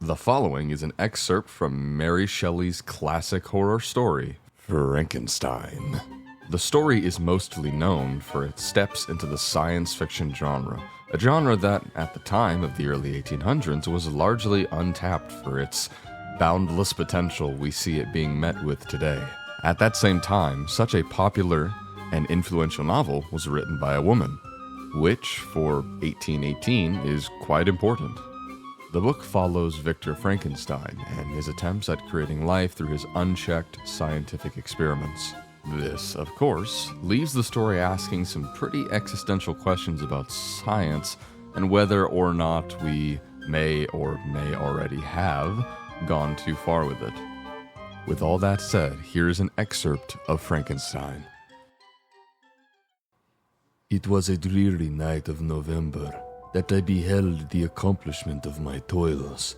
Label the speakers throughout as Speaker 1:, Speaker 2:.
Speaker 1: The following is an excerpt from Mary Shelley's classic horror story, Frankenstein. The story is mostly known for its steps into the science fiction genre, a genre that, at the time of the early 1800s, was largely untapped for its boundless potential we see it being met with today. At that same time, such a popular and influential novel was written by a woman, which, for 1818, is quite important. The book follows Victor Frankenstein and his attempts at creating life through his unchecked scientific experiments. This, of course, leaves the story asking some pretty existential questions about science and whether or not we may or may already have gone too far with it. With all that said, here's an excerpt of Frankenstein.
Speaker 2: It was a dreary night of November that I beheld the accomplishment of my toils.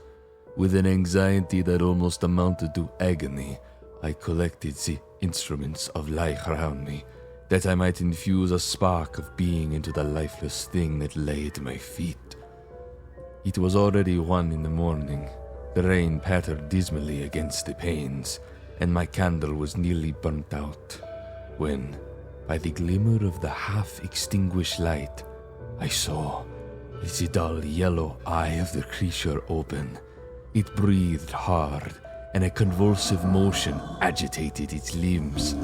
Speaker 2: With an anxiety that almost amounted to agony, I collected the instruments of life around me, that I might infuse a spark of being into the lifeless thing that lay at my feet. It was already 1 a.m. The rain pattered dismally against the panes, and my candle was nearly burnt out, when, by the glimmer of the half-extinguished light, I saw the dull yellow eye of the creature open. It breathed hard, and a convulsive motion agitated its limbs.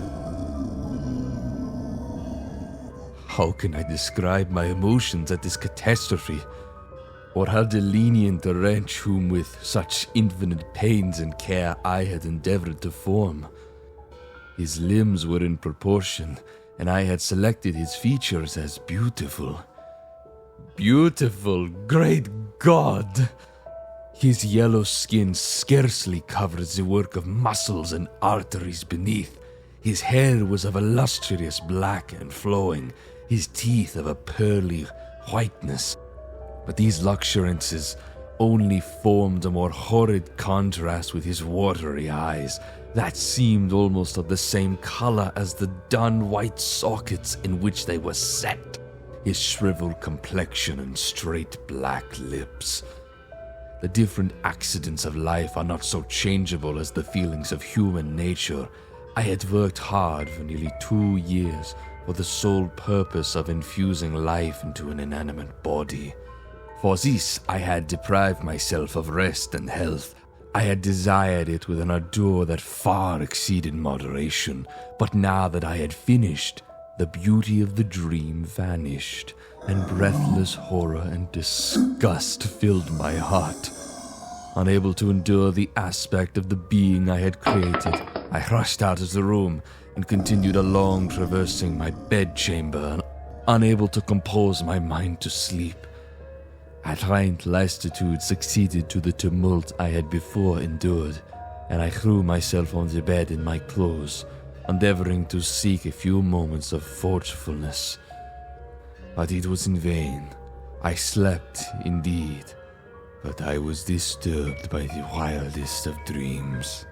Speaker 2: How can I describe my emotions at this catastrophe? Or how lenient a wretch whom with such infinite pains and care I had endeavored to form? His limbs were in proportion, and I had selected his features as beautiful. Beautiful, great God! His yellow skin scarcely covered the work of muscles and arteries beneath. His hair was of a lustrous black and flowing, his teeth of a pearly whiteness. But these luxuriances only formed a more horrid contrast with his watery eyes, that seemed almost of the same color as the dun white sockets in which they were set, his shriveled complexion and straight black lips. The different accidents of life are not so changeable as the feelings of human nature. I had worked hard for nearly 2 years for the sole purpose of infusing life into an inanimate body. For this, I had deprived myself of rest and health. I had desired it with an ardor that far exceeded moderation, but now that I had finished, the beauty of the dream vanished, and breathless horror and disgust filled my heart. Unable to endure the aspect of the being I had created, I rushed out of the room and continued along traversing my bedchamber, unable to compose my mind to sleep. At length lassitude succeeded to the tumult I had before endured, and I threw myself on the bed in my clothes, endeavoring to seek a few moments of forgetfulness. But it was in vain. I slept, indeed, but I was disturbed by the wildest of dreams.